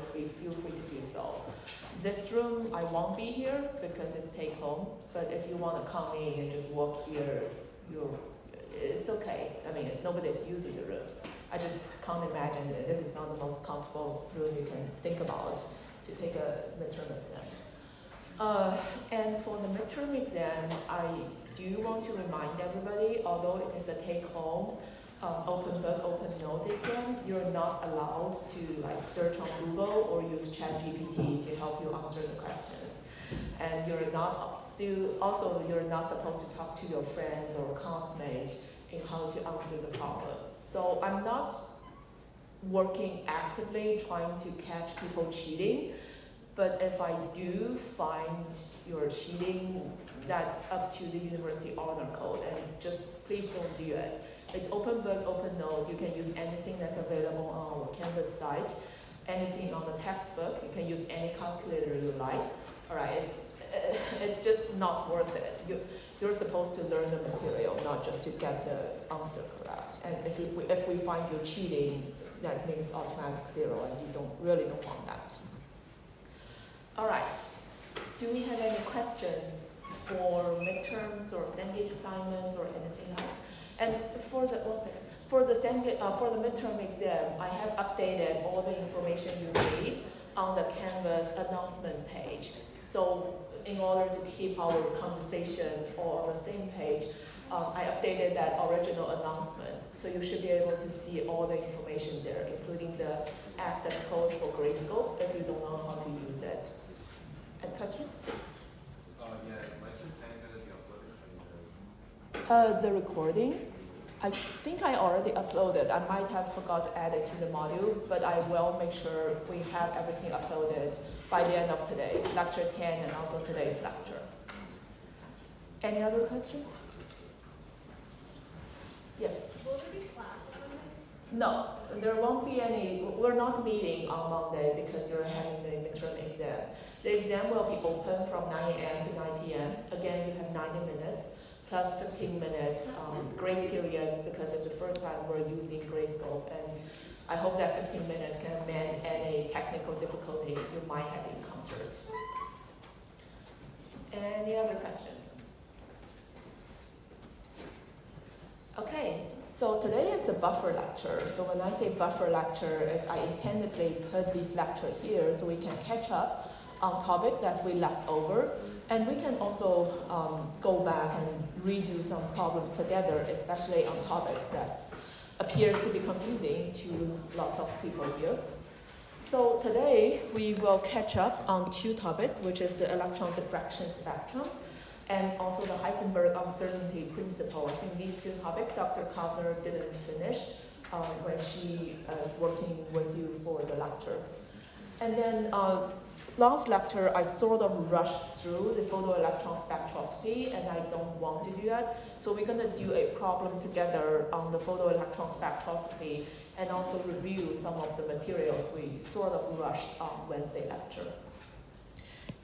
free, feel free to do so. This room, I won't be here because it's take home, but if you want to come in and just walk here, it's okay. I mean, nobody's using the room. I just can't imagine that this is not the most comfortable room you can think about to take a midterm exam. And for the midterm exam, I do want to remind everybody, although it is a take-home, open book, open note exam, you're not allowed to search on Google or use ChatGPT to help you answer the questions. And you're not supposed to talk to your friends or classmates in how to answer the problem. So I'm not working actively trying to catch people cheating, but if I do find you're cheating, that's up to the university honor code, and just please don't do it. It's open book, open note. You can use anything that's available on our Canvas site, anything on the textbook. You can use any calculator you like. All right, it's just not worth it. You're supposed to learn the material, not just to get the answer correct. And if we find you cheating, that means automatic 0, and you really don't want that. All right. Do we have any questions for midterms or Cengage assignments or anything else? And for the midterm exam, I have updated all the information you need on the Canvas announcement page. So in order to keep our conversation all on the same page, I updated that original announcement. So you should be able to see all the information there, including the access code for Gradescope if you don't know how to use it. Any questions? Yeah, is my content going to be uploaded? The recording, I think I already uploaded. I might have forgot to add it to the module, but I will make sure we have everything uploaded by the end of today, lecture 10 and also today's lecture. Any other questions? Yes? Will there be class on Monday? No, there won't be any. We're not meeting on Monday because you're having the midterm exam. The exam will be open from 9 a.m. to 9 p.m. Again, you have 90 minutes plus 15 minutes grace period because it's the first time we're using Gradescope, and I hope that 15 minutes can mend any technical difficulty you might have encountered. Any other questions? Okay, so today is a buffer lecture. So when I say buffer lecture, is I intendedly put this lecture here so we can catch up on topic that we left over, and we can also go back and redo some problems together, especially on topics that appears to be confusing to lots of people here. So today we will catch up on two topics, which is the electron diffraction spectrum and also the Heisenberg uncertainty principle. I think these two topics Dr. Kovner didn't finish when she was working with you for the lecture. And then last lecture, I sort of rushed through the photoelectron spectroscopy, and I don't want to do that. So we're going to do a problem together on the photoelectron spectroscopy and also review some of the materials we sort of rushed on Wednesday lecture.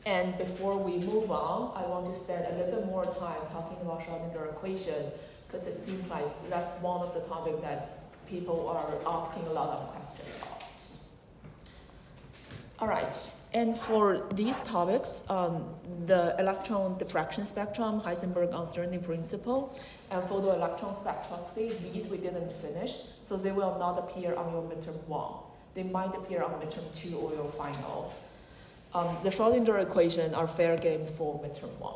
And before we move on, I want to spend a little bit more time talking about Schrödinger equation, because it seems like that's one of the topics that people are asking a lot of questions about. All right, and for these topics, the electron diffraction spectrum, Heisenberg uncertainty principle, and photoelectron spectroscopy, these we didn't finish, so they will not appear on your midterm 1. They might appear on midterm 2 or your final. The Schrödinger equation are fair game for midterm 1.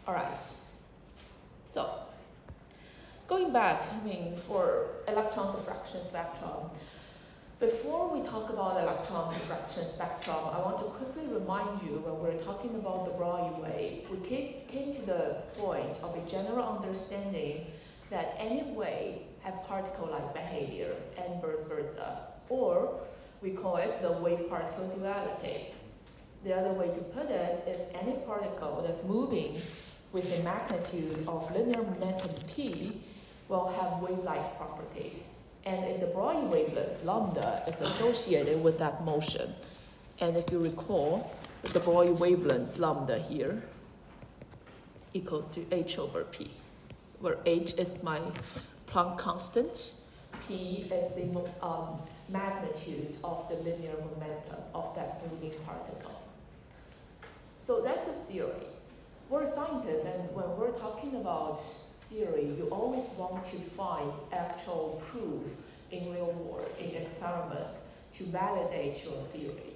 All right, so going back, for electron diffraction spectrum, before we talk about electron diffraction spectrum, I want to quickly remind you when we're talking about the Broglie wave, we came to the point of a general understanding that any wave have particle-like behavior and vice versa, or we call it the wave-particle duality. The other way to put it is any particle that's moving with a magnitude of linear momentum p will have wave-like properties. And in the Broglie wavelength, lambda is associated with that motion. And if you recall, the Broglie wavelength lambda here equals to h over p, where h is my Planck constant, P is the magnitude of the linear momentum of that moving particle. So that's a theory. We're scientists, and when we're talking about theory, you always want to find actual proof in real world, in experiments, to validate your theory.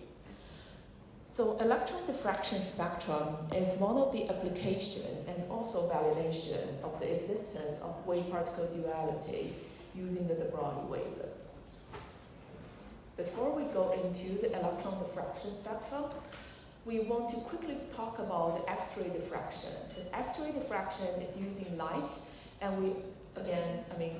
So electron diffraction spectrum is one of the application and also validation of the existence of wave-particle duality using the de Broglie wavelength. Before we go into the electron diffraction spectrum, we want to quickly talk about the X-ray diffraction. Because X-ray diffraction is using light, and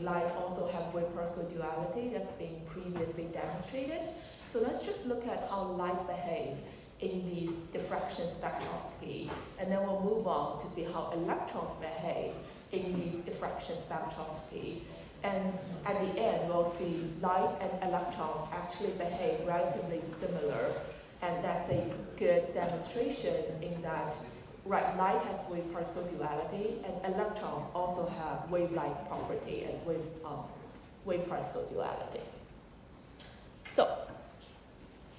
light also have wave-particle duality that's been previously demonstrated. So let's just look at how light behaves in these diffraction spectroscopy, and then we'll move on to see how electrons behave in these diffraction spectroscopy. And at the end, we'll see light and electrons actually behave relatively similar, and that's a good demonstration in that light has wave-particle duality, and electrons also have wave-like property and wave-particle duality. So,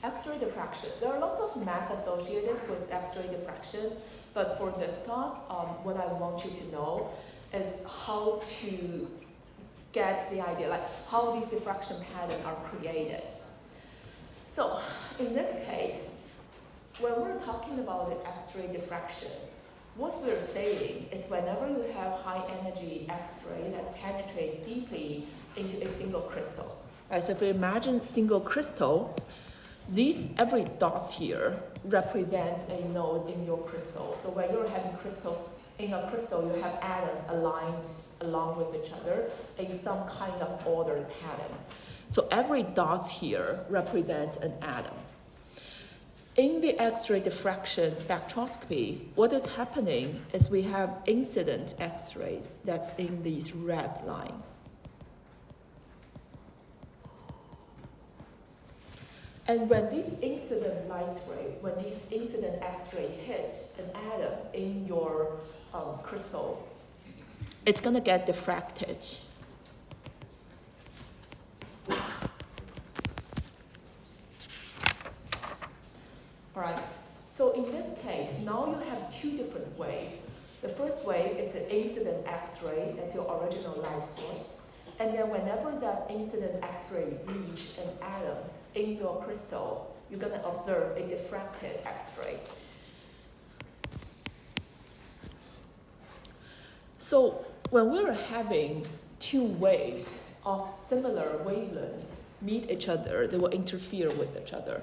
X-ray diffraction. There are lots of math associated with X-ray diffraction, but for this class, what I want you to know is how to get the idea, like how these diffraction patterns are created. So, in this case, when we're talking about the X-ray diffraction, what we're saying is whenever you have high energy X-ray that penetrates deeply into a single crystal. Right, so if you imagine single crystal, every dot here represents a node in your crystal. So when you're having crystals in a crystal, you have atoms aligned along with each other in some kind of ordered pattern. So every dot here represents an atom. In the X-ray diffraction spectroscopy, what is happening is we have incident X-ray that's in this red line. And when this incident light ray, when this incident X-ray hits an atom in your crystal, it's going to get diffracted. All right, so in this case, now you have two different waves. The first wave is the incident X-ray, that's your original light source. And then whenever that incident X-ray reaches an atom in your crystal, you're going to observe a diffracted X-ray. So when we're having two waves of similar wavelengths meet each other, they will interfere with each other.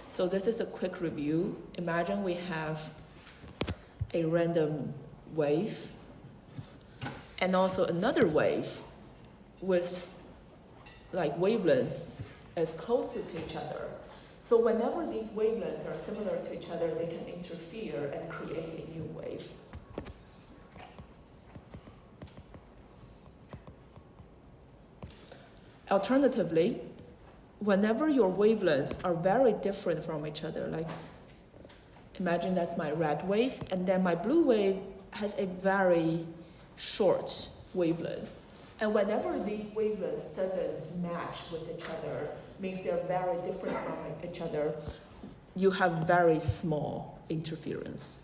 So this is a quick review. Imagine we have a random wave and also another wave with wavelengths as close to each other. So whenever these wavelengths are similar to each other, they can interfere and create a new wave. Alternatively, whenever your wavelengths are very different from each other, like imagine that's my red wave, and then my blue wave has a very short wavelength. And whenever these wavelengths doesn't match with each other, means they're very different from each other, you have very small interference.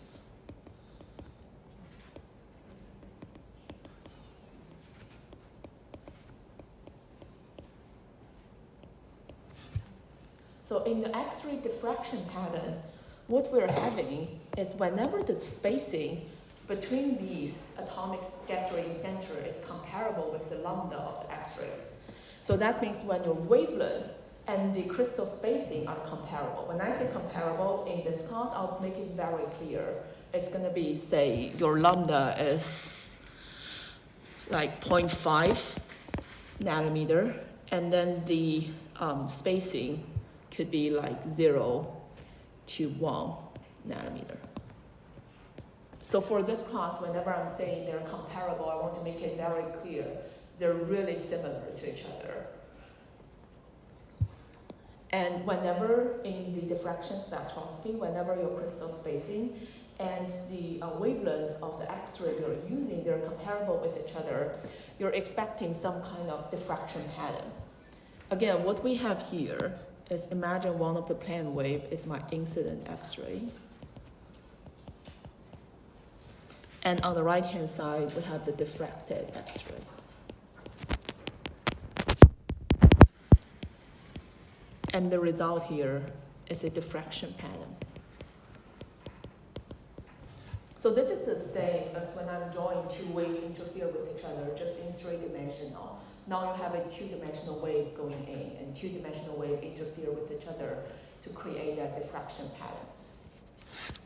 So in the X-ray diffraction pattern, what we're having is whenever the spacing between these atomic scattering center is comparable with the lambda of the X-rays. So that means when your wavelengths and the crystal spacing are comparable. When I say comparable in this class, I'll make it very clear. It's going to be, say, your lambda is like 0.5 nanometer, and then the spacing could be like 0 to 1 nanometer. So for this class, whenever I'm saying they're comparable, I want to make it very clear. They're really similar to each other. And whenever in the diffraction spectroscopy, whenever your crystal spacing and the wavelengths of the X-ray you're using, they're comparable with each other, you're expecting some kind of diffraction pattern. again, what we have here is imagine one of the plane wave is my incident X-ray. And on the right-hand side, we have the diffracted X-ray. And the result here is a diffraction pattern. So this is the same as when I'm drawing two waves interfere with each other, just in three-dimensional. Now you have a two-dimensional wave going in and two-dimensional wave interfere with each other to create that diffraction pattern.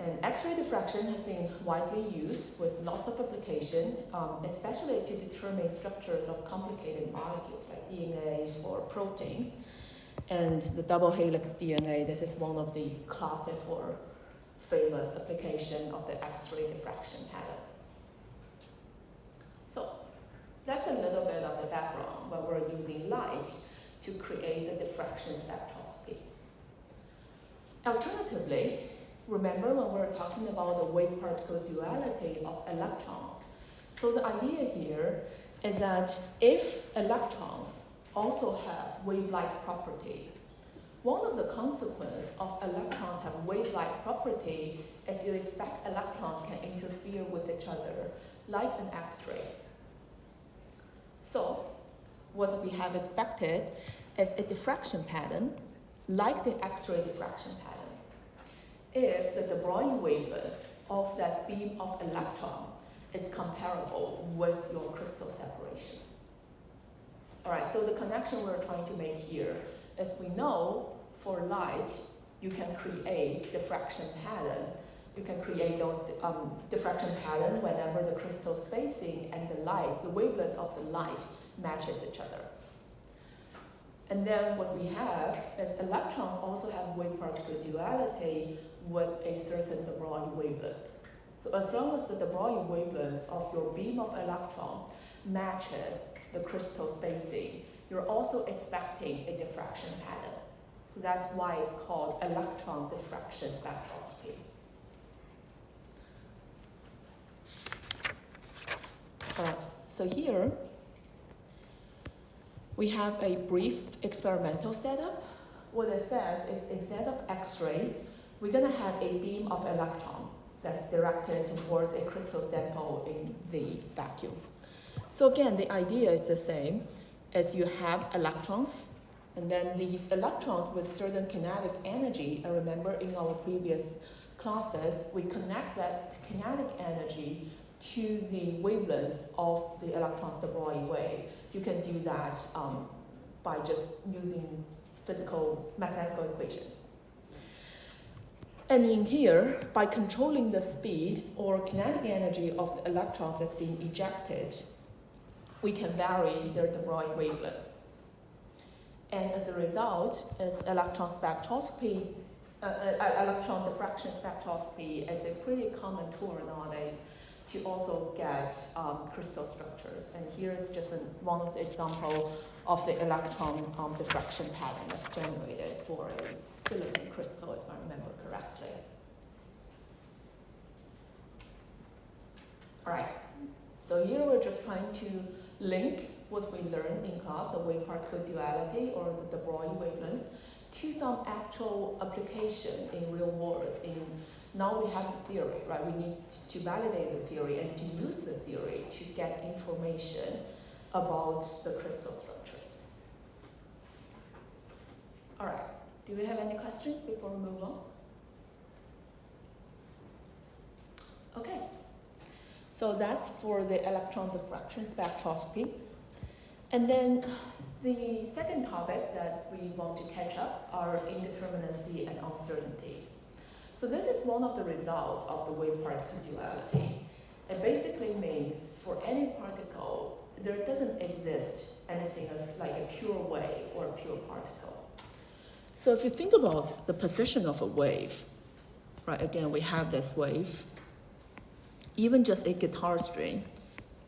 And X-ray diffraction has been widely used with lots of application, especially to determine structures of complicated molecules like DNAs or proteins. And the double helix DNA, this is one of the classic or famous application of the X-ray diffraction pattern. So that's a little bit of the background when we're using light to create the diffraction spectroscopy. Alternatively, remember when we were talking about the wave-particle duality of electrons. So the idea here is that if electrons also have wave-like property, one of the consequences of electrons have wave-like property is you expect electrons can interfere with each other like an X-ray. So what we have expected is a diffraction pattern like the X-ray diffraction pattern if the de Broglie wavelength of that beam of electron is comparable with your crystal separation. All right, so the connection we're trying to make here is we know for light, you can create diffraction pattern. You can create those diffraction pattern whenever the crystal spacing and the light, the wavelength of the light matches each other. And then what we have is electrons also have wave-particle duality with a certain de Broglie wavelength. So as long as the de Broglie wavelength of your beam of electron matches the crystal spacing, you're also expecting a diffraction pattern. So that's why it's called electron diffraction spectroscopy. So here, we have a brief experimental setup. What it says is instead of X-ray, we're going to have a beam of electron that's directed towards a crystal sample in the vacuum. So again, the idea is the same as you have electrons, and then these electrons with certain kinetic energy, and remember in our previous classes, we connect that kinetic energy to the wavelengths of the electron's de Broglie wave. You can do that by just using physical mathematical equations. And in here, by controlling the speed or kinetic energy of the electrons that's being ejected, we can vary their de Broglie wavelength. And as a result, is electron spectroscopy, electron diffraction spectroscopy is a pretty common tool nowadays to also get crystal structures. And here is just one of the examples of the electron diffraction pattern that's generated for a silicon crystal, if I remember correctly. All right, so here we're just trying to link what we learned in class, the wave-particle duality or the de Broglie wavelengths, to some actual application in real world. Now we have the theory, right? We need to validate the theory and to use the theory to get information about the crystal structures. All right, do we have any questions before we move on? Okay, so that's for the electron diffraction spectroscopy. And then the second topic that we want to catch up are indeterminacy and uncertainty. So this is one of the results of the wave-particle duality. It basically means for any particle, there doesn't exist anything as like a pure wave or a pure particle. So if you think about the position of a wave, right, again, we have this wave, even just a guitar string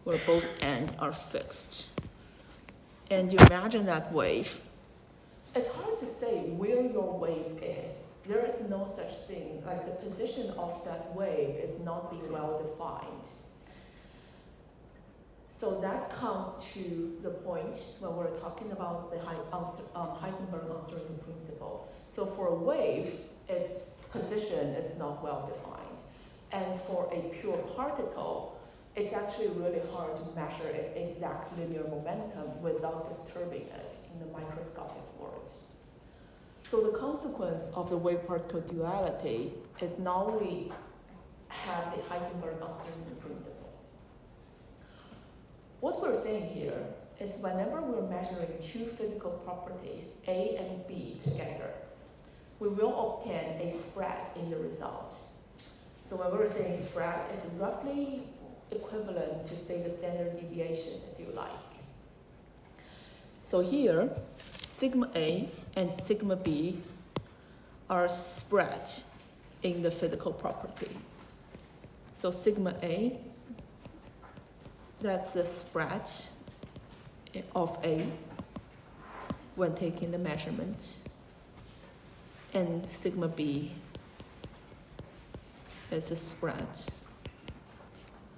where both ends are fixed. And you imagine that wave, it's hard to say where your wave is. There is no such thing, like the position of that wave is not being well defined. So that comes to the point when we're talking about the Heisenberg uncertainty principle. So for a wave, its position is not well defined. And for a pure particle, it's actually really hard to measure its exact linear momentum without disturbing it in the microscopic world. So the consequence of the wave-particle duality is now we have the Heisenberg uncertainty principle. What we're saying here is whenever we're measuring two physical properties, A and B together, we will obtain a spread in the results. So when we're saying spread, it's roughly equivalent to, say, the standard deviation, if you like. So here, sigma A and sigma B are spread in the physical property. So sigma A, that's the spread of A when taking the measurement, and sigma B is the spread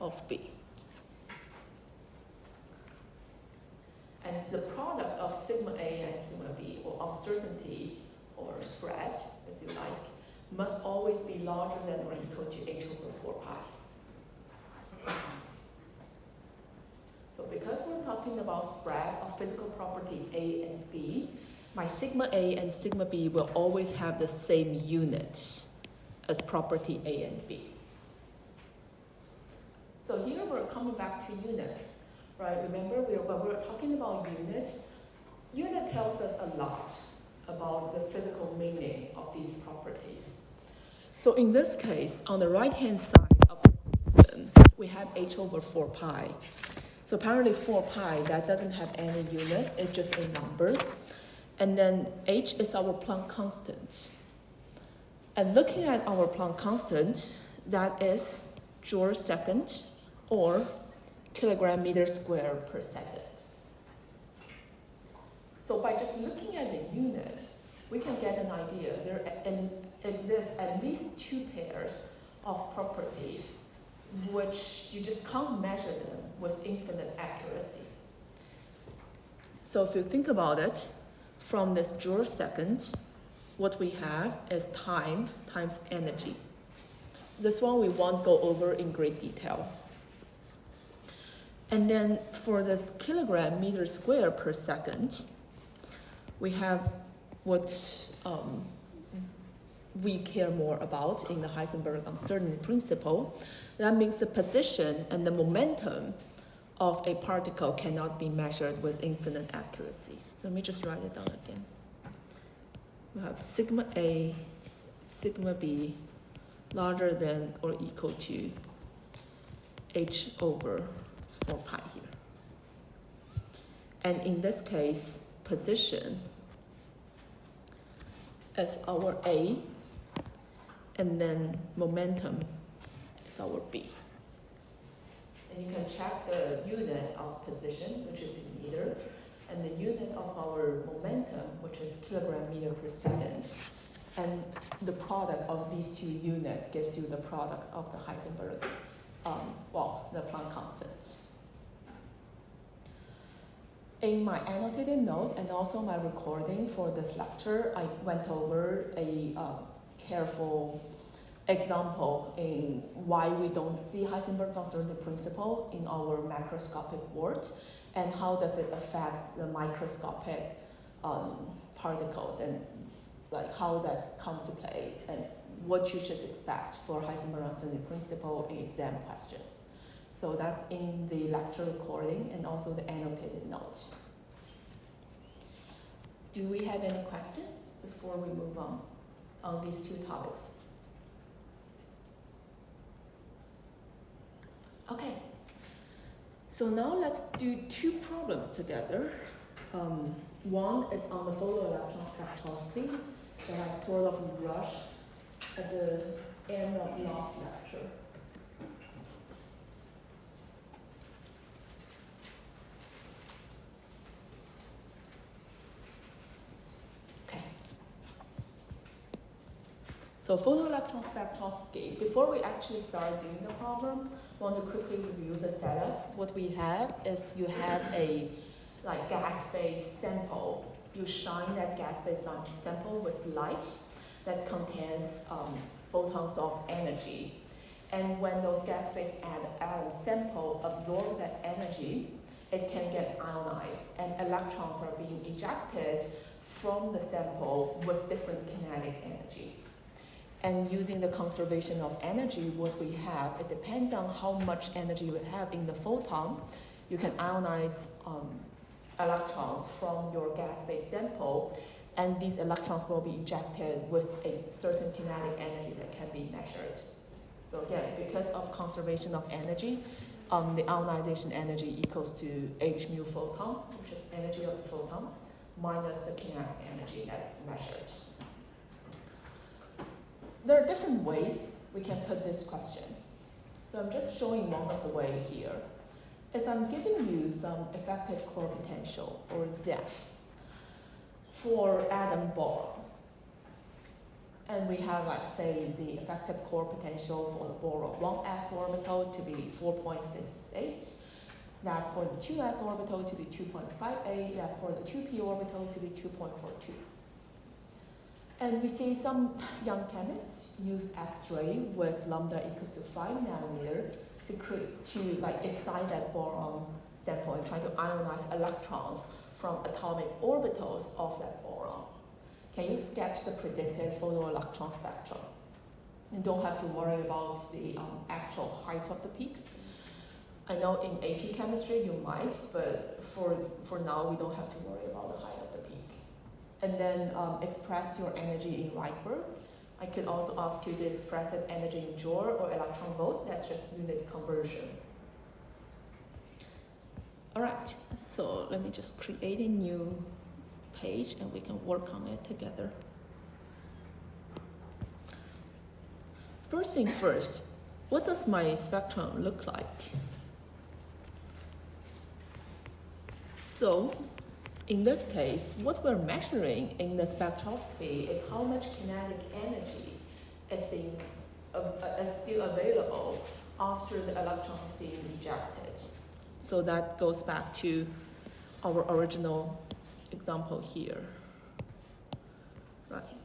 of B. And the product of sigma A and sigma B, or uncertainty or spread, if you like, must always be larger than or equal to h over 4 pi. So because we're talking about spread of physical property A and B, my sigma A and sigma B will always have the same unit as property A and B. So here we're coming back to units, right? Remember, when we're talking about unit tells us a lot about the physical meaning of these properties. So in this case, on the right-hand side of the equation, we have h over 4 pi. So apparently 4 pi, that doesn't have any unit, it's just a number. And then h is our Planck constant. And looking at our Planck constant, that is Joule second or kilogram meter square per second. So by just looking at the unit, we can get an idea. There exists at least two pairs of properties which you just can't measure them with infinite accuracy. So if you think about it, from this Joule second, what we have is time times energy. This one we won't go over in great detail. And then for this kilogram meter square per second, we have what we care more about in the Heisenberg uncertainty principle. That means the position and the momentum of a particle cannot be measured with infinite accuracy. So let me just write it down again. We have sigma A, sigma B, larger than or equal to h over 4 pi here. And in this case, position is our A, and then momentum is our B. And you can check the unit of position, which is in meter, and the unit of our momentum, which is kilogram meter per second. And the product of these two units gives you the product of the Heisenberg, the Planck constant. In my annotated notes and also my recording for this lecture, I went over a careful example in why we don't see Heisenberg uncertainty principle in our macroscopic world, and how does it affect the microscopic particles, and like how that's come to play, and what you should expect for Heisenberg uncertainty principle in exam questions. So that's in the lecture recording and also the annotated notes. Do we have any questions before we move on these two topics? Okay, so now let's do two problems together. One is on the photoelectron spectroscopy that I sort of rushed at the end of last lecture. So photoelectron spectroscopy, before we actually start doing the problem, I want to quickly review the setup. What we have is you have a gas phase sample. You shine that gas phase sample with light that contains photons of energy. And when those gas phase atom sample absorb that energy, it can get ionized, and electrons are being ejected from the sample with different kinetic energy. And using the conservation of energy, what we have, it depends on how much energy we have in the photon. You can ionize electrons from your gas phase sample, and these electrons will be ejected with a certain kinetic energy that can be measured. So again, because of conservation of energy, the ionization energy equals to h mu photon, which is energy of the photon, minus the kinetic energy that's measured. There are different ways we can put this question. So I'm just showing one of the way here. Is I'm giving you some effective core potential, or ZEF, for atom boron. And we have, say, the effective core potential for the boron 1s orbital to be 4.68, that for the 2s orbital to be 2.58, that for the 2p orbital to be 2.42. And we see some young chemists use X-ray with lambda equals to 5 nanometer to excite that boron sample and try to ionize electrons from atomic orbitals of that boron. Can you sketch the predicted photoelectron spectrum? You don't have to worry about the actual height of the peaks. I know in AP chemistry you might, but for now we don't have to worry about the height of the peak. And then express your energy in Rydberg. I could also ask you to express that energy in Joule or electron volt. That's just unit conversion. All right, so let me just create a new page and we can work on it together. First thing first, what does my spectrum look like? So, in this case, what we're measuring in the spectroscopy is how much kinetic energy is still available after the electron is being ejected. So that goes back to our original example here, right?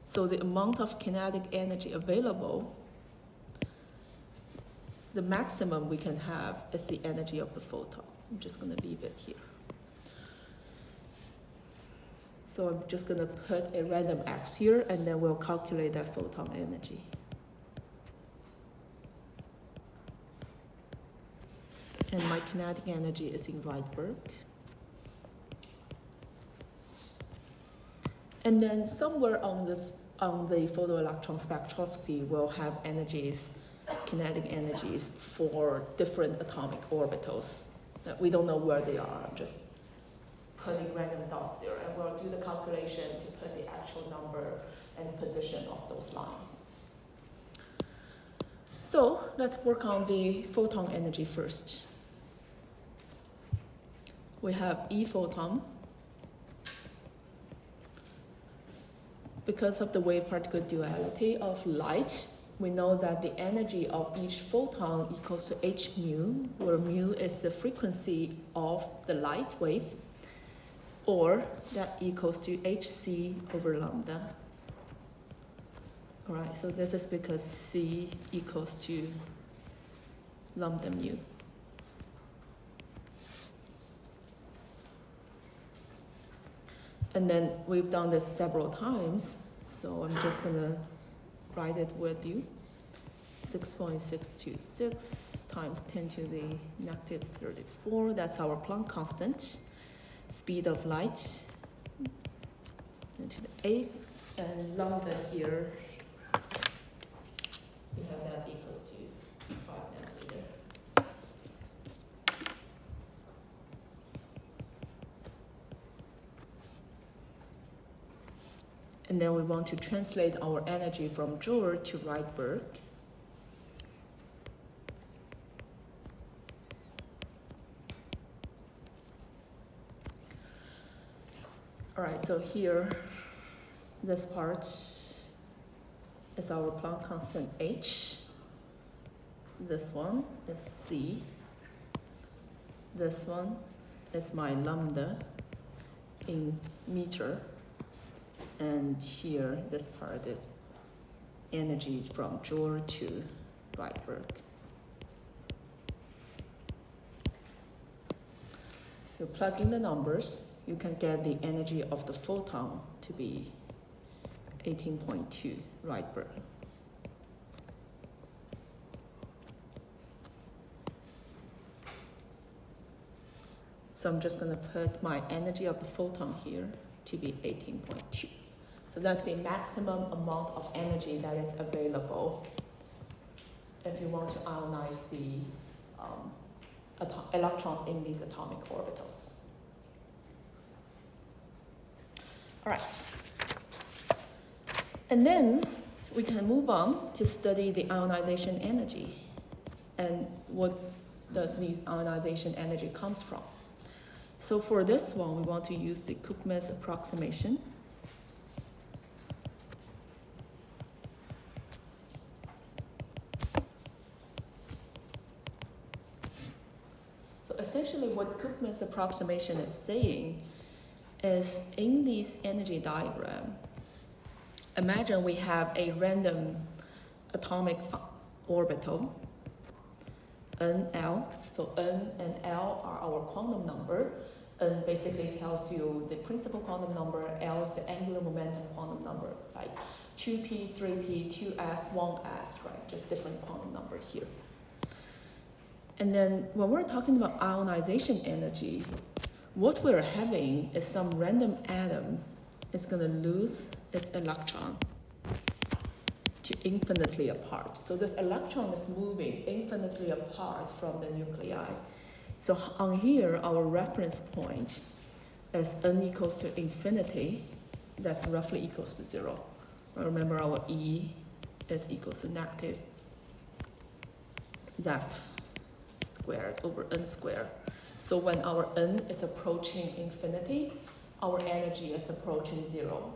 So the amount of kinetic energy available, the maximum we can have is the energy of the photon. I'm just going to leave it here. So I'm just going to put a random X here, and then we'll calculate that photon energy. And my kinetic energy is in Rydberg. And then somewhere on the photoelectron spectroscopy, we'll have energies, kinetic energies for different atomic orbitals. We don't know where they are. I'm just putting random dots there, and we'll do the calculation to put the actual number and position of those lines. So let's work on the photon energy first. We have E photon. Because of the wave-particle duality of light, we know that the energy of each photon equals to h mu, where mu is the frequency of the light wave, or that equals to hc over lambda. All right, so this is because c equals to lambda mu. And then we've done this several times, so I'm just gonna write it with you. 6.626 times 10 to the negative 34, that's our Planck constant. Speed of light, 10 to the 8th, and lambda here, we have that equals to 5 nanometer. And then we want to translate our energy from Joule to Rydberg. All right, so here this part is our Planck constant H. This one is C. This one is my lambda in meter. And here, this part is energy from Joule to Rydberg. You plug in the numbers, you can get the energy of the photon to be 18.2 Rydberg. So I'm just going to put my energy of the photon here to be 18.2. So that's the maximum amount of energy that is available if you want to ionize the electrons in these atomic orbitals. All right. And then we can move on to study the ionization energy and what does this ionization energy comes from. So for this one, we want to use the Koopman's approximation. So essentially what Koopman's approximation is saying is in this energy diagram, imagine we have a random atomic orbital, NL. So N and L are our quantum number. N basically tells you the principal quantum number, L is the angular momentum quantum number. It's like 2p, 3p, 2s, 1s, right? Just different quantum number here. And then when we're talking about ionization energy, what we're having is some random atom is going to lose its electron to infinitely apart. So this electron is moving infinitely apart from the nuclei. So on here, our reference point is n equals to infinity, that's roughly equals to 0. Remember our E is equals to negative Zeph squared over n squared. So when our n is approaching infinity, our energy is approaching 0.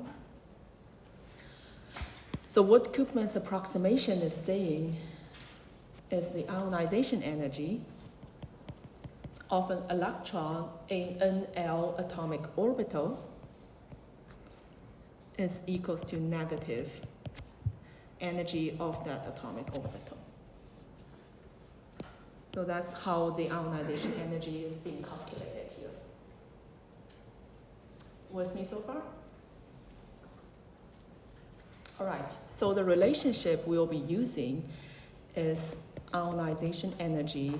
So what Koopman's approximation is saying is the ionization energy of an electron in NL atomic orbital is equals to negative energy of that atomic orbital. So that's how the ionization energy is being calculated here. With me so far? All right, so the relationship we'll be using is ionization energy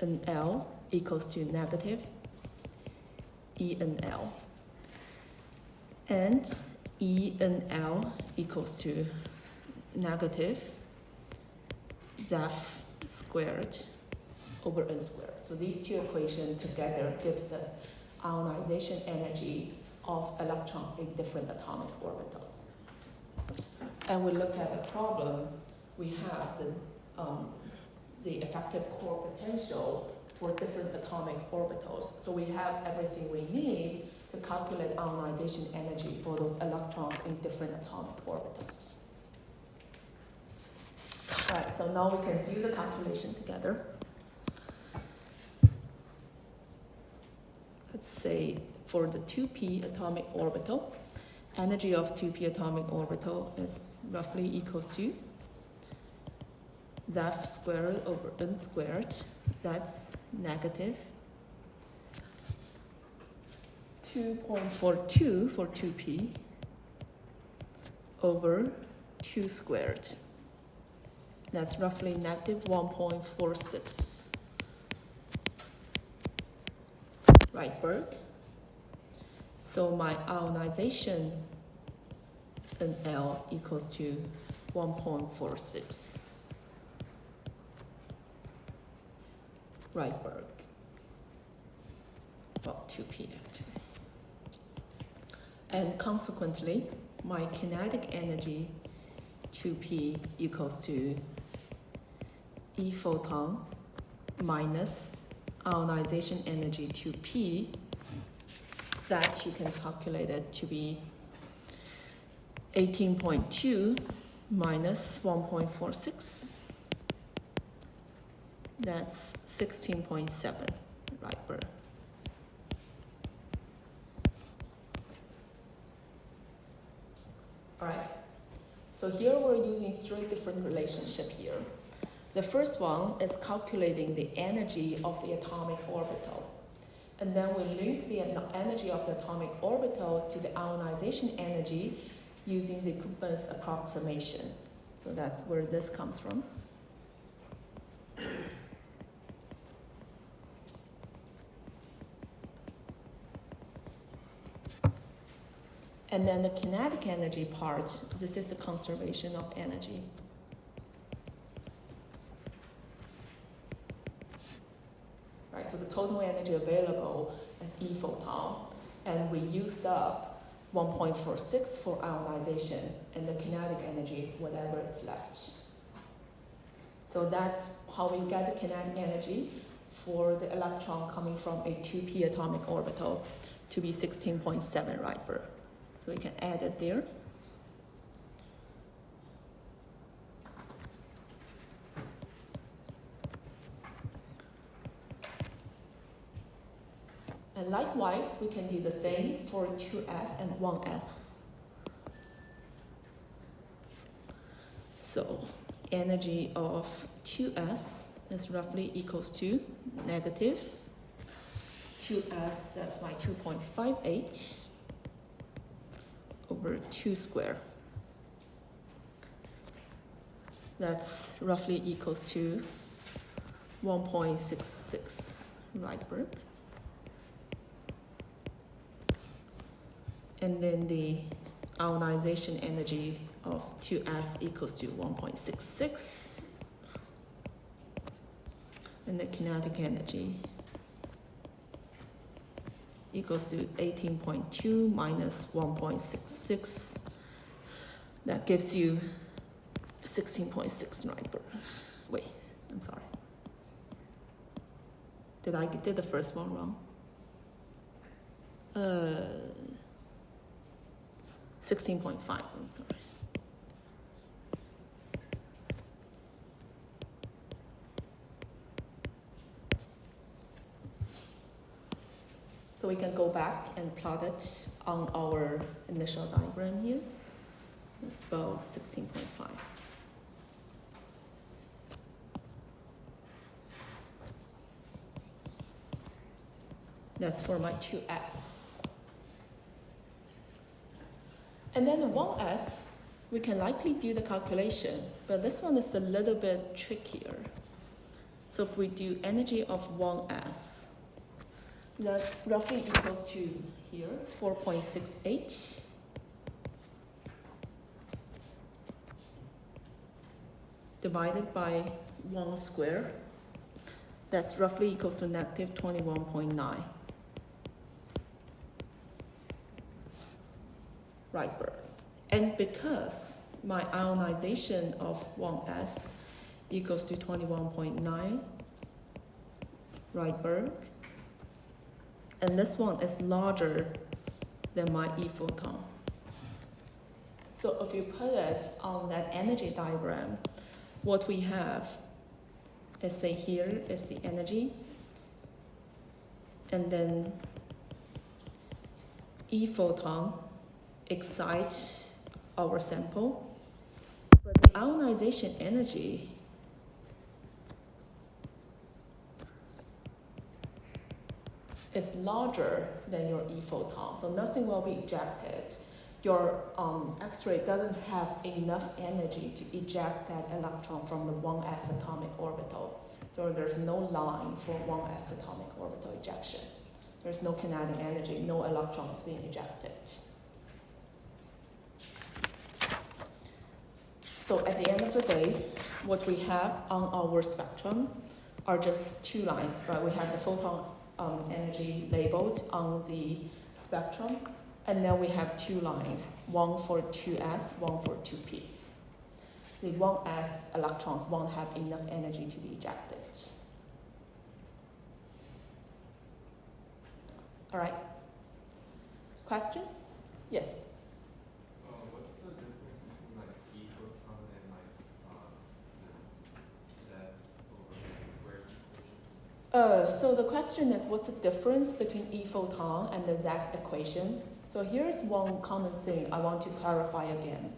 NL equals to negative ENL. And ENL equals to negative Zeph squared over n squared. So these two equations together gives us ionization energy of electrons in different atomic orbitals. And we look at the problem, we have the effective core potential for different atomic orbitals. So we have everything we need to calculate ionization energy for those electrons in different atomic orbitals. All right, so now we can do the calculation together. Let's say for the 2p atomic orbital, energy of 2p atomic orbital is roughly equals to Zeph squared over n squared. That's negative 2.42 for 2p over 2 squared. That's roughly negative 1.46 Rydberg. So my ionization NL equals to 1.46 Rydberg. Well, 2p actually. And consequently, my kinetic energy 2p equals to E photon minus ionization energy 2p, that you can calculate it to be 18.2 minus 1.46. That's 16.7 Rydberg. All right. So here we're using three different relationships here. The first one is calculating the energy of the atomic orbital. And then we link the energy of the atomic orbital to the ionization energy using the Koopman's approximation. So that's where this comes from. And then the kinetic energy part, this is the conservation of energy. Right, so the total energy available is E photon, and we used up 1.46 for ionization, and the kinetic energy is whatever is left. So that's how we get the kinetic energy for the electron coming from a 2p atomic orbital to be 16.7 Rydberg. So we can add it there. And likewise, we can do the same for 2s and 1s. So energy of 2s is roughly equals to negative 2s, that's my 2.58 over 2 squared. That's roughly equals to 1.66 Rydberg. And then the ionization energy of 2s equals to 1.66. And the kinetic energy equals to 18.2 minus 1.66. That gives you 16.6 Rydberg. Wait, I'm sorry. Did the first one wrong? 16.5, I'm sorry. So we can go back and plot it on our initial diagram here. It's about 16.5. That's for my 2s. And then the 1s, we can likely do the calculation, but this one is a little bit trickier. So if we do energy of 1s, that's roughly equals to here, 4.68. Divided by 1 squared. That's roughly equals to negative 21.9. Rydberg. And because my ionization of 1s equals to 21.9 Rydberg, and this one is larger than my E photon. So if you put it on that energy diagram, what we have is, say here is the energy, and then E photon excites our sample, but the ionization energy is larger than your E photon, so nothing will be ejected. Your X-ray doesn't have enough energy to eject that electron from the 1s atomic orbital. So there's no line for 1s atomic orbital ejection. There's no kinetic energy, no electrons being ejected. So at the end of the day, what we have on our spectrum are just two lines, right? We have the photon energy labeled on the spectrum, and then we have two lines, one for 2s, one for 2p. The 1s electrons won't have enough energy to be ejected. All right. Questions? Yes. What's the So the question is, what's the difference between E photon and the Z equation? So here's one common thing I want to clarify again.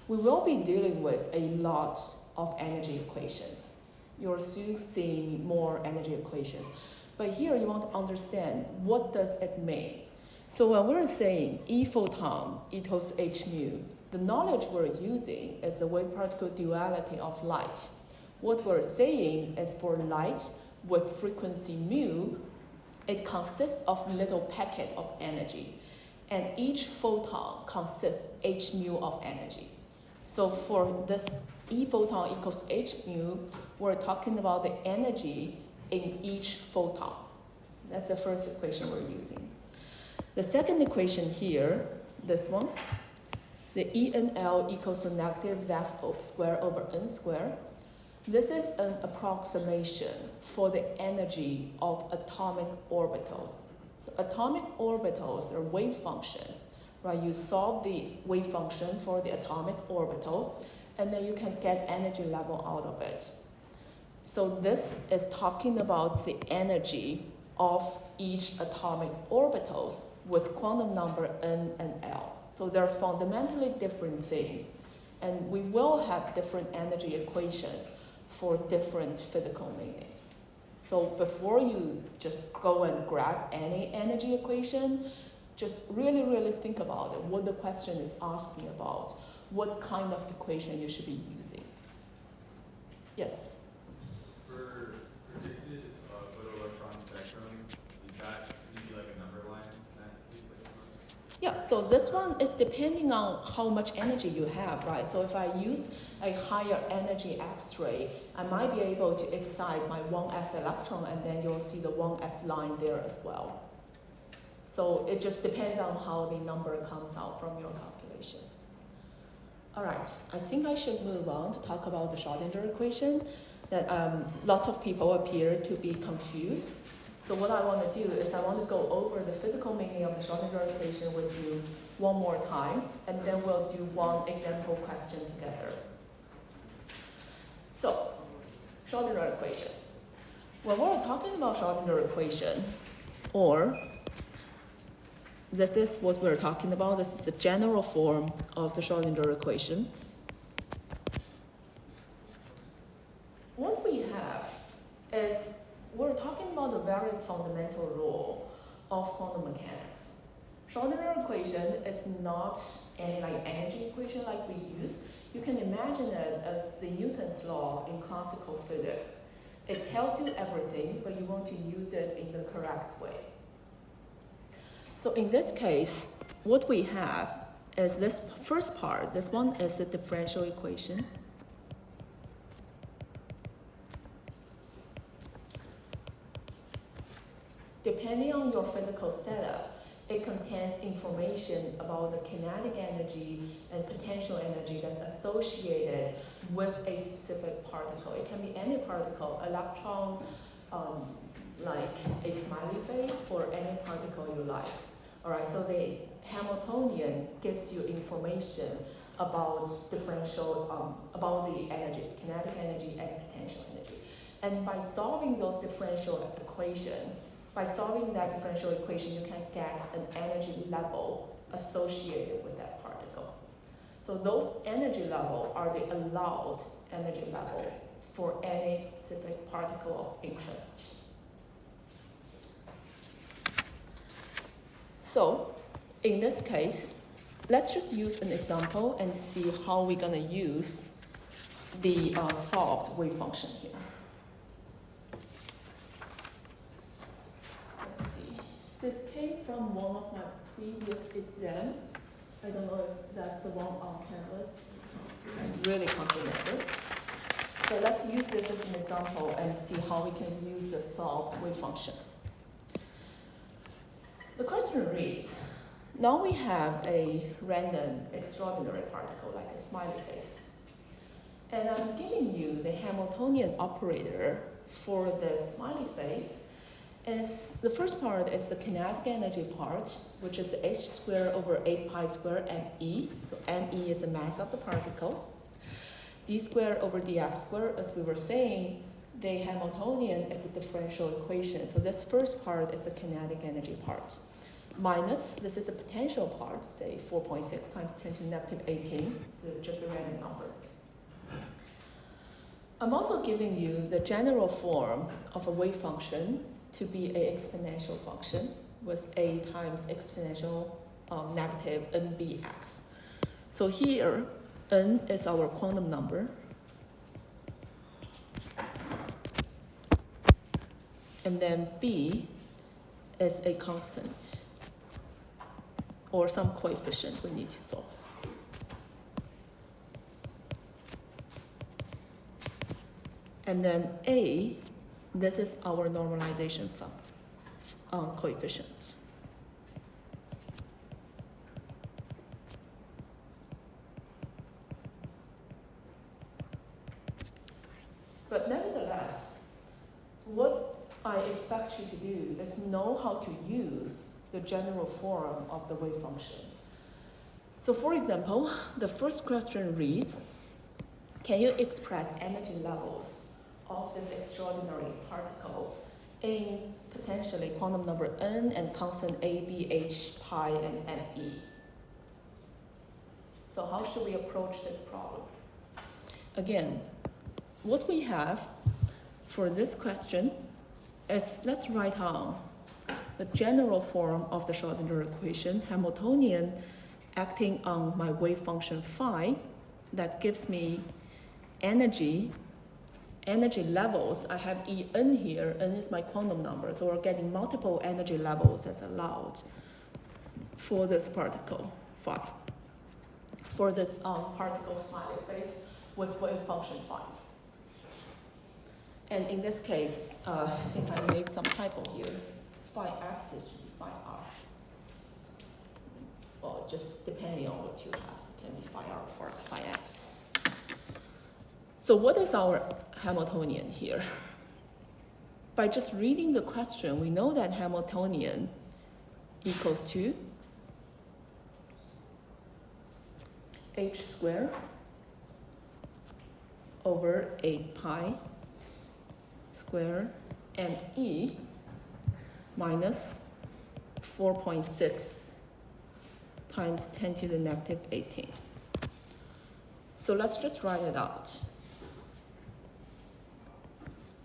We will be dealing with a lot of energy equations. You're soon seeing more energy equations. But here you want to understand, what does it mean? So when we're saying E photon equals h mu, the knowledge we're using is the wave-particle duality of light. What we're saying is for light with frequency mu, it consists of little packet of energy, and each photon consists h mu of energy. So for this E photon equals h mu, we're talking about the energy in each photon. That's the first equation we're using. The second equation here, this one, the ENL equals to negative Z square over N square. This is an approximation for the energy of atomic orbitals. So atomic orbitals are wave functions, right? You solve the wave function for the atomic orbital, and then you can get energy level out of it. So this is talking about the energy of each atomic orbitals with quantum number n and l. So they're fundamentally different things, and we will have different energy equations for different physical meanings. So before you just go and grab any energy equation, just really, really think about it, what the question is asking about, what kind of equation you should be using. Yes? For predicted photoelectron spectrum, is that maybe like a number line in that case? Yeah, so this one is depending on how much energy you have, right? So if I use a higher energy X-ray, I might be able to excite my 1s electron, and then you'll see the 1s line there as well. So it just depends on how the number comes out from your calculation. All right, I think I should move on to talk about the Schrödinger equation that lots of people appear to be confused. So what I want to do is I want to go over the physical meaning of the Schrödinger equation with you one more time, and then we'll do one example question together. So, Schrödinger equation. When we're talking about Schrödinger equation, or this is what we're talking about, this is the general form of the Schrödinger equation. What we have is we're talking about a very fundamental rule of quantum mechanics. Schrödinger equation is not any like energy equation like we use. You can imagine it as the Newton's law in classical physics. It tells you everything, but you want to use it in the correct way. So in this case, what we have is this first part. This one is the differential equation. Depending on your physical setup, it contains information about the kinetic energy and potential energy that's associated with a specific particle. It can be any particle, electron, like a smiley face, or any particle you like. All right, so the Hamiltonian gives you information about differential, about the energies, kinetic energy and potential energy. And by solving those differential equations, by solving that differential equation, you can get an energy level associated with that particle. So those energy levels are the allowed energy level for any specific particle of interest. So in this case, let's just use an example and see how we're going to use the solved wave function here. This came from one of my previous exams. I don't know if that's the one on Canvas. Really complicated. So let's use this as an example and see how we can use the solved wave function. The question reads, now we have a random extraordinary particle like a smiley face. And I'm giving you the Hamiltonian operator for this smiley face. Is the first part is the kinetic energy part, which is h squared over 8 pi squared me. So me is the mass of the particle. D squared over dx squared, as we were saying, the Hamiltonian is a differential equation. So this first part is the kinetic energy part. Minus, this is a potential part, say 4.6 times 10 to the negative 18. It's just a random number. I'm also giving you the general form of a wave function to be an exponential function with a times exponential negative nbx. So here, n is our quantum number. And then b is a constant or some coefficient we need to solve. And then a, this is our normalization coefficient. But nevertheless, what I expect you to do is know how to use the general form of the wave function. So for example, the first question reads, can you express energy levels of this extraordinary particle in potentially quantum number n and constant a, b, h, pi, and me? So how should we approach this problem? Again, what we have for this question is, let's write down the general form of the Schrödinger equation, Hamiltonian acting on my wave function phi, that gives me energy levels. I have En here, n is my quantum number, so we're getting multiple energy levels as allowed for this particle phi. For this particle smiley face with wave function phi. And in this case, since I made some typo here, phi x should be phi r. Well, just depending on what you have, it can be phi r or phi x. So what is our Hamiltonian here? By just reading the question, we know that Hamiltonian equals to h squared over 8 pi square me minus 4.6 times 10 to the negative 18. So let's just write it out.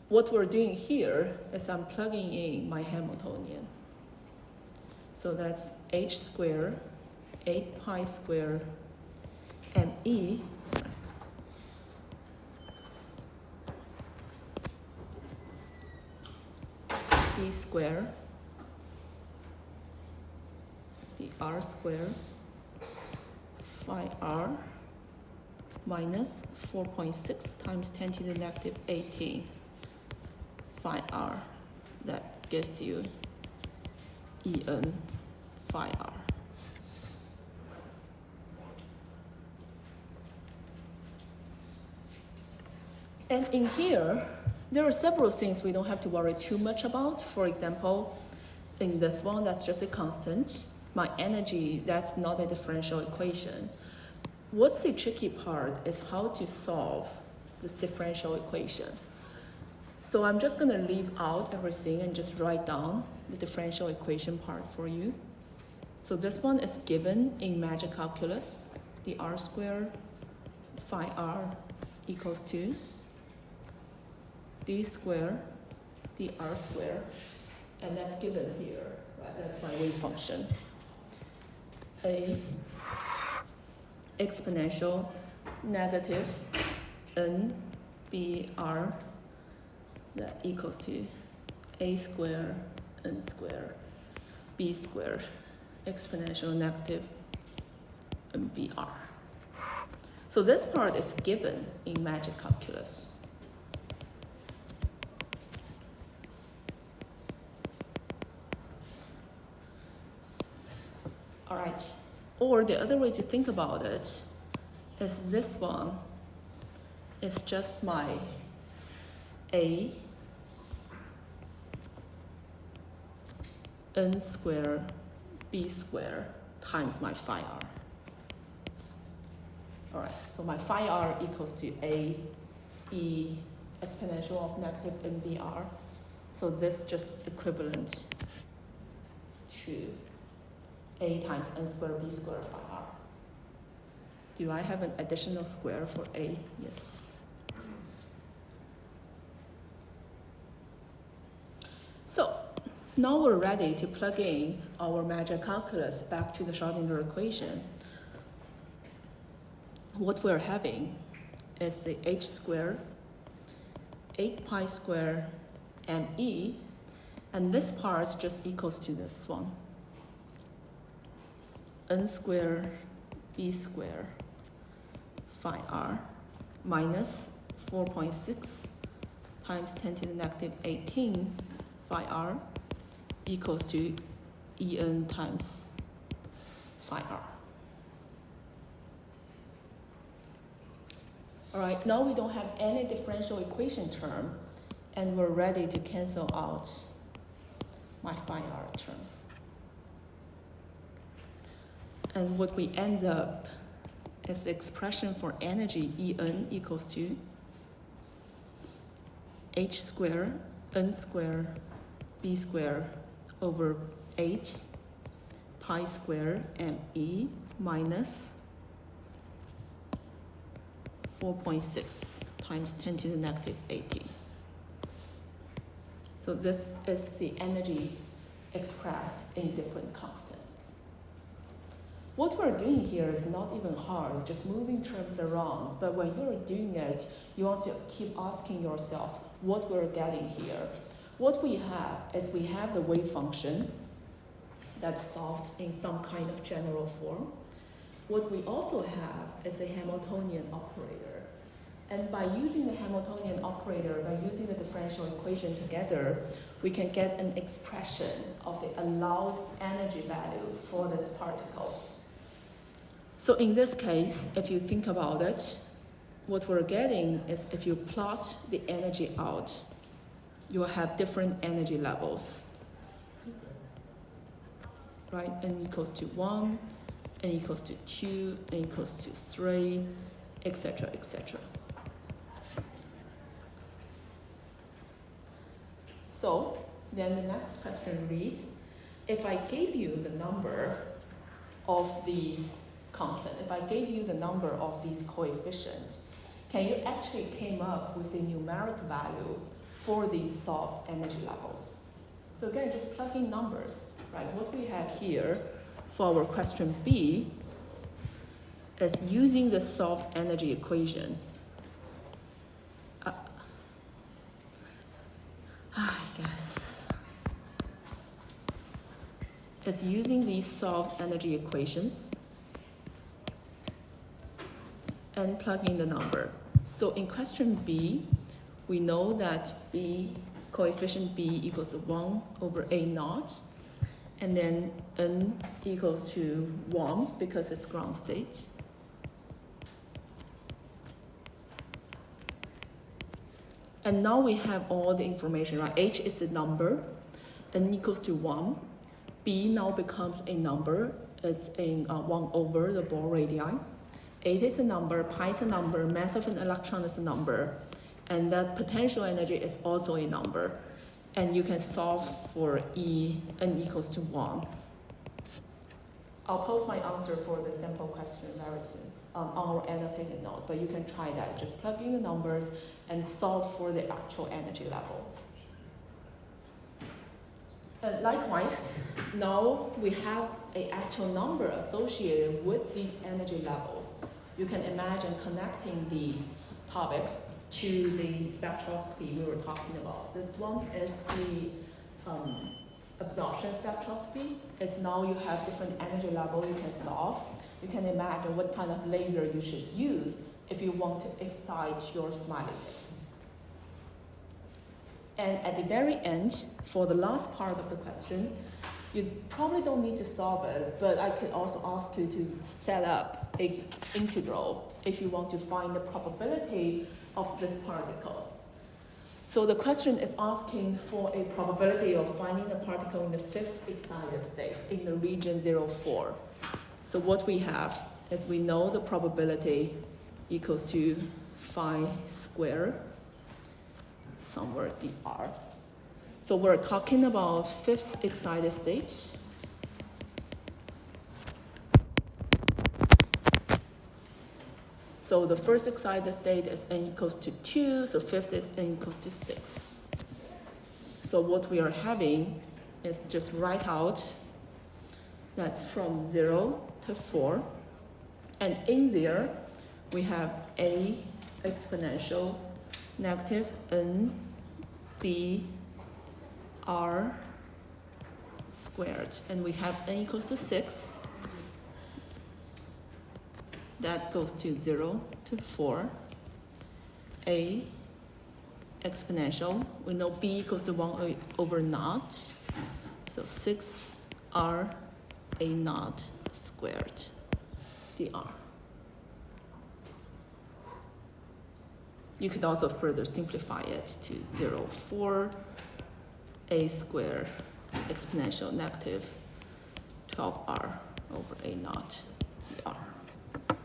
What we're doing here is I'm plugging in my Hamiltonian. So that's h squared, 8 pi squared, me d squared, the r squared, phi r minus 4.6 times 10 to the negative 18 phi r. That gives you En phi r. And in here, there are several things we don't have to worry too much about. For example, in this one, that's just a constant. My energy, that's not a differential equation. What's the tricky part is how to solve this differential equation. So I'm just going to leave out everything and just write down the differential equation part for you. So this one is given in magic calculus. The r squared phi r equals to d squared, the r squared, and that's given here, right? That's my wave function. A exponential negative n b r that equals to a squared n squared b squared exponential negative n b r. So this part is given in magic calculus. All right, or the other way to think about it is this one is just my a n squared b squared times my phi r. All right, so my phi r equals to a e exponential of negative NBR. So this just equivalent to A times N squared B squared phi R. Do I have an additional square for A? Yes. So now we're ready to plug in our magic calculus back to the Schrodinger equation. What we're having is the h squared 8 pi squared me, and this part just equals to this one. N squared b squared phi r minus 4.6 times 10 to the negative 18 phi r equals to En times phi r. All right, now we don't have any differential equation term, and we're ready to cancel out my phi r term. And what we end up is the expression for energy En equals to h squared N squared B squared over 8 pi squared me minus 4.6 times 10 to the negative 18. So this is the energy expressed in different constants. What we're doing here is not even hard, just moving terms around. But when you're doing it, you want to keep asking yourself what we're getting here. What we have is we have the wave function that's solved in some kind of general form. What we also have is a Hamiltonian operator. And by using the Hamiltonian operator, by using the differential equation together, we can get an expression of the allowed energy value for this particle. So in this case, if you think about it, what we're getting is if you plot the energy out, you'll have different energy levels, right? N equals to 1, N equals to 2, N equals to 3, etc., etc. So then the next question reads, if I gave you the number of these constants, if I gave you the number of these coefficients, can you actually came up with a numeric value for these solved energy levels? So again, just plug in numbers, right? What we have here for our question B is using the solved energy equation. I guess is using these solved energy equations and plug in the number. So in question B, we know that coefficient B equals 1 over A naught, and then N equals to 1 because it's ground state. And now we have all the information, right? H is the number, N equals to 1. B now becomes a number. It's in 1 over the Bohr radii. 8 is a number, pi is a number, mass of an electron is a number, and that potential energy is also a number. And you can solve for N equals to 1. I'll post my answer for the simple question very soon on our annotated note, but you can try that. Just plug in the numbers and solve for the actual energy level. Likewise, now we have an actual number associated with these energy levels. You can imagine connecting these topics to the spectroscopy we were talking about. This one is the absorption spectroscopy. Is now you have different energy level you can solve. You can imagine what kind of laser you should use if you want to excite your smiley face. And at the very end, for the last part of the question, you probably don't need to solve it, but I could also ask you to set up an integral if you want to find the probability of this particle. So the question is asking for a probability of finding the particle in the fifth excited state in the region 04. So what we have is we know the probability equals to phi squared somewhere dr. So we're talking about fifth excited state. So the first excited state is n equals to 2, so fifth is n equals to 6. So what we are having is just write out that's from 0 to 4. And in there, we have a exponential negative n b r squared. And we have n equals to 6. That goes to 0 to 4. A exponential. We know b equals to 1 over naught. So 6r a naught squared dr. You could also further simplify it to 0, 4 a squared exponential negative 12r over a naught dr.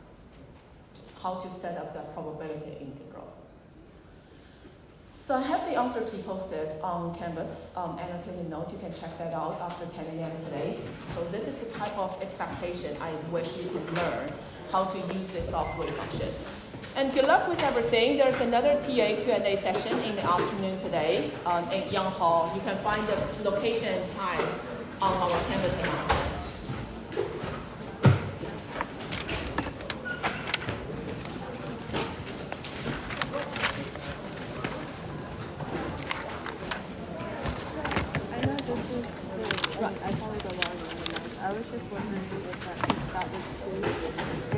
Just how to set up the probability integral. So I have the answer key posted on Canvas, annotated note. You can check that out after 10 a.m. today. So this is the type of expectation I wish you could learn how to use this software function. And good luck with everything. There's another TA Q&A session in the afternoon today in Young Hall. You can find the location and time on our Canvas announcement. I followed along on the mic. I was just wondering if that was true.